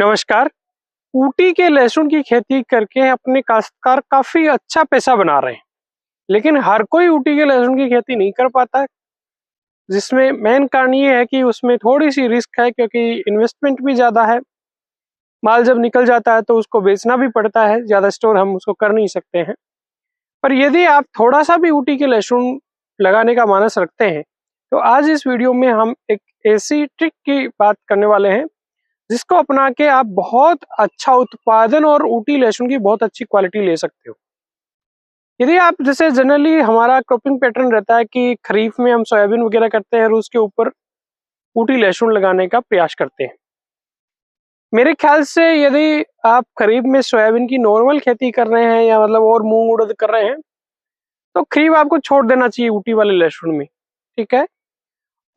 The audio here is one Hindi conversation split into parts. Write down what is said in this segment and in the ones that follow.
नमस्कार। ऊटी के लहसुन की खेती करके अपने काश्तकार काफी अच्छा पैसा बना रहे हैं, लेकिन हर कोई ऊटी के लहसुन की खेती नहीं कर पाता है। जिसमें मेन कारण ये है कि उसमें थोड़ी सी रिस्क है, क्योंकि इन्वेस्टमेंट भी ज्यादा है। माल जब निकल जाता है तो उसको बेचना भी पड़ता है, ज्यादा स्टोर हम उसको कर नहीं सकते हैं। पर यदि आप थोड़ा सा भी ऊटी के लहसुन लगाने का मानस रखते हैं, तो आज इस वीडियो में हम एक ऐसी ट्रिक की बात करने वाले हैं जिसको अपना के आप बहुत अच्छा उत्पादन और ऊटी लहसुन की बहुत अच्छी क्वालिटी ले सकते हो। यदि आप जैसे जनरली हमारा क्रॉपिंग पैटर्न रहता है कि खरीफ में हम सोयाबीन वगैरह करते हैं और उसके ऊपर ऊटी लहसुन लगाने का प्रयास करते हैं। मेरे ख्याल से यदि आप खरीफ में सोयाबीन की नॉर्मल खेती कर रहे हैं या मतलब और मूंग उड़द कर रहे हैं, तो खरीफ आपको छोड़ देना चाहिए ऊटी वाले लहसुन में, ठीक है।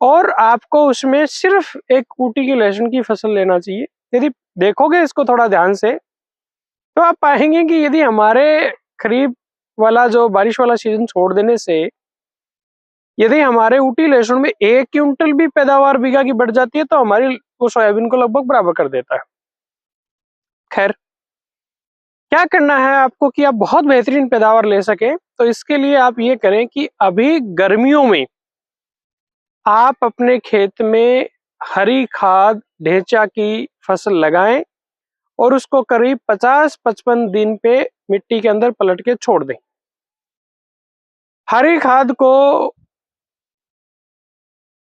और आपको उसमें सिर्फ एक ऊटी की लहसुन की फसल लेना चाहिए। यदि देखोगे इसको थोड़ा ध्यान से, तो आप पाएंगे कि यदि हमारे खरीफ वाला जो बारिश वाला सीजन छोड़ देने से यदि हमारे ऊटी लहसुन में 1 क्विंटल भी पैदावार बीघा की बढ़ जाती है, तो हमारी वो सोयाबीन को लगभग बराबर कर देता है। खैर, क्या करना है आपको कि आप बहुत बेहतरीन पैदावार ले सके, तो इसके लिए आप ये करें कि अभी गर्मियों में आप अपने खेत में हरी खाद ढेंचा की फसल लगाएं और उसको करीब 50-55 दिन पे मिट्टी के अंदर पलट के छोड़ दें। हरी खाद को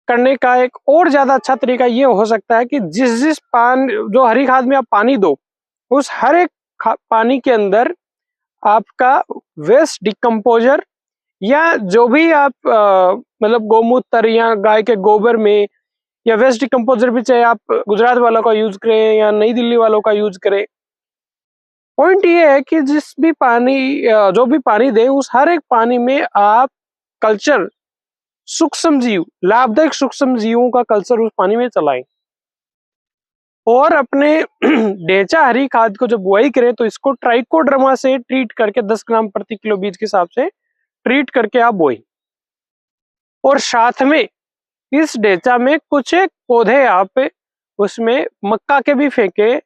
करने का एक और ज्यादा अच्छा तरीका ये हो सकता है कि जिस जो हरी खाद में आप पानी दो, उस हर एक पानी के अंदर आपका वेस्ट डिकम्पोजर या जो भी आप मतलब गोमूत्र या गाय के गोबर में या वेस्ट डिकम्पोजर भी, चाहे आप गुजरात वालों का यूज करें या नई दिल्ली वालों का यूज करें, पॉइंट ये है कि जो भी पानी दें उस हर एक पानी में आप कल्चर सूक्ष्म जीव, लाभदायक सूक्ष्म जीवों का कल्चर उस पानी में चलाएं। और अपने ढेंचा हरी खाद को जब बुआई करें तो इसको ट्राइकोडर्मा से ट्रीट करके 10 ग्राम प्रति किलो बीज के हिसाब से ट्रीट करके आप बोएं। और साथ में इस ढेंचा में कुछ एक पौधे आप उसमें मक्का के भी फेंके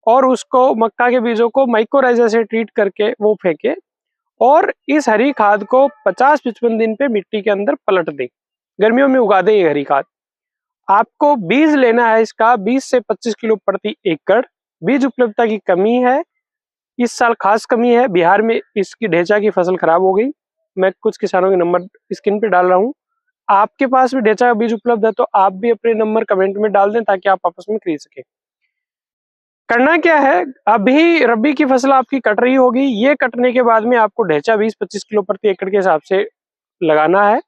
और उसको मक्का के बीजों को माइक्रोराइजा से ट्रीट करके वो फेंके और इस हरी खाद को 50-55 दिन पे मिट्टी के अंदर पलट दें। गर्मियों में उगा दें ये हरी खाद। आपको बीज लेना है इसका 20 से 25 किलो प्रति एकड़। बीज उपलब्धता की कमी है, इस साल खास कमी है। बिहार में इसकी ढेंचा की फसल खराब हो गई। मैं कुछ किसानों के नंबर स्क्रीन पे डाल रहा हूँ। आपके पास भी ढेंचा का बीज उपलब्ध है तो आप भी अपने नंबर कमेंट में डाल दें ताकि आप आपस में खरीद सके। करना क्या है, अभी रबी की फसल आपकी कट रही होगी, ये कटने के बाद में आपको ढेंचा 20-25 किलो प्रति एकड़ के हिसाब से लगाना है।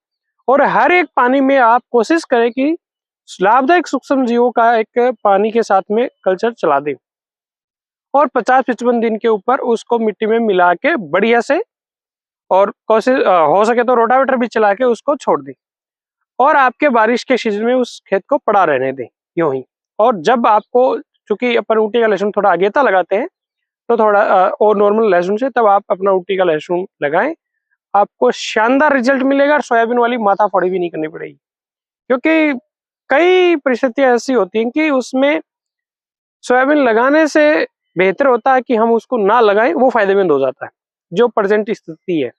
और हर एक पानी में आप कोशिश करें कि लाभदायक सूक्ष्म जीवों का एक पानी के साथ में कल्चर चला दें और 50-55 दिन के ऊपर उसको मिट्टी में मिला के बढ़िया से और कोशिश हो सके तो रोटावेटर भी चला के उसको छोड़ दें और आपके बारिश के सीजन में उस खेत को पड़ा रहने दें यूं ही। और जब आपको, चूंकि अपन ऊटी का लहसुन थोड़ा अगेता लगाते हैं तो थोड़ा और नॉर्मल लहसुन से, तब आप अपना ऊटी का लहसुन लगाएं, आपको शानदार रिजल्ट मिलेगा और सोयाबीन वाली माथा फोड़ी भी नहीं करनी पड़ेगी। क्योंकि कई परिस्थितियां ऐसी होती हैं कि उसमें सोयाबीन लगाने से बेहतर होता है कि हम उसको ना लगाएं, वो फायदेमंद हो जाता है, जो प्रेजेंट स्थिति है।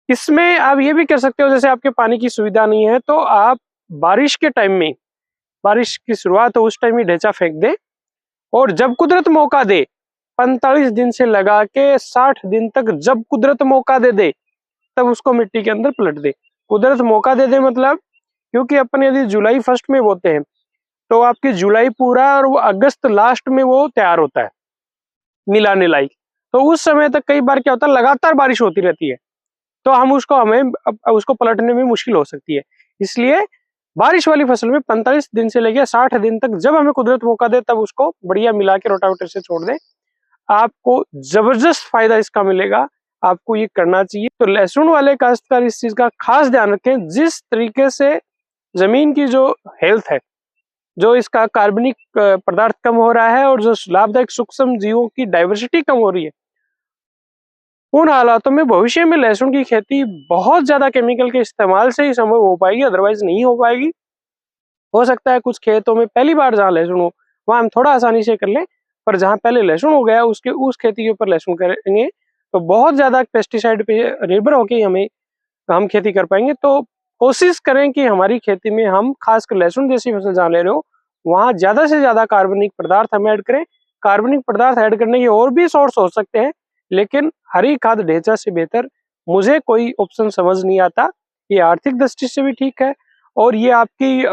इसमें आप ये भी कर सकते हो, जैसे आपके पानी की सुविधा नहीं है तो आप बारिश के टाइम में, बारिश की शुरुआत हो उस टाइम ही ढेंचा फेंक दे और जब कुदरत मौका दे 45 दिन से लगा के 60 दिन तक जब कुदरत मौका दे दे तब उसको मिट्टी के अंदर पलट दे। कुदरत मौका दे दे मतलब, क्योंकि अपन यदि जुलाई फर्स्ट में बोते हैं तो आपकी जुलाई पूरा और वो अगस्त लास्ट में वो तैयार होता है मिलाने लायक। तो उस समय तक कई बार क्या होता है, लगातार बारिश होती रहती है, तो हमें उसको पलटने में मुश्किल हो सकती है। इसलिए बारिश वाली फसल में 45 दिन से लेकर 60 दिन तक जब हमें कुदरत मौका दे तब उसको बढ़िया मिला के रोटावेटर से छोड़ दें। आपको जबरदस्त फायदा इसका मिलेगा, आपको ये करना चाहिए। तो लहसुन वाले काश्तकार इस चीज का खास ध्यान रखें, जिस तरीके से जमीन की जो हेल्थ है, जो इसका कार्बनिक पदार्थ कम हो रहा है और जो लाभदायक सूक्ष्म जीवों की डाइवर्सिटी कम हो रही है, उन हालातों में भविष्य में लहसुन की खेती बहुत ज्यादा केमिकल के इस्तेमाल से ही संभव हो पाएगी, अदरवाइज नहीं हो पाएगी। हो सकता है कुछ खेतों में पहली बार जहाँ लहसुन वहाँ हम थोड़ा आसानी से कर लें, पर जहाँ पहले लहसुन हो गया उसके उस खेती के ऊपर लहसुन करेंगे तो बहुत ज़्यादा पेस्टिसाइड पे निर्भर होकर हम खेती कर पाएंगे। तो कोशिश करें कि हमारी खेती में हम खासकर लहसुन जैसी फसल जहाँ ले रहे हो वहाँ ज़्यादा से ज़्यादा कार्बनिक पदार्थ हम ऐड करें। कार्बनिक पदार्थ ऐड करने के और भी सोर्स हो सकते हैं, लेकिन हरी खाद ढेंचा से बेहतर मुझे कोई ऑप्शन समझ नहीं आता। ये आर्थिक दृष्टि से भी ठीक है और ये आपकी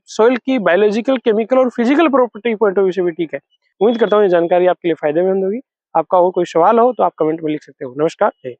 सॉइल की बायोलॉजिकल, केमिकल और physical property point of view से भी ठीक है। उम्मीद करता हूँ ये जानकारी आपके लिए फायदेमंद होगी। आपका और कोई सवाल हो तो आप कमेंट में लिख सकते हो। नमस्कार।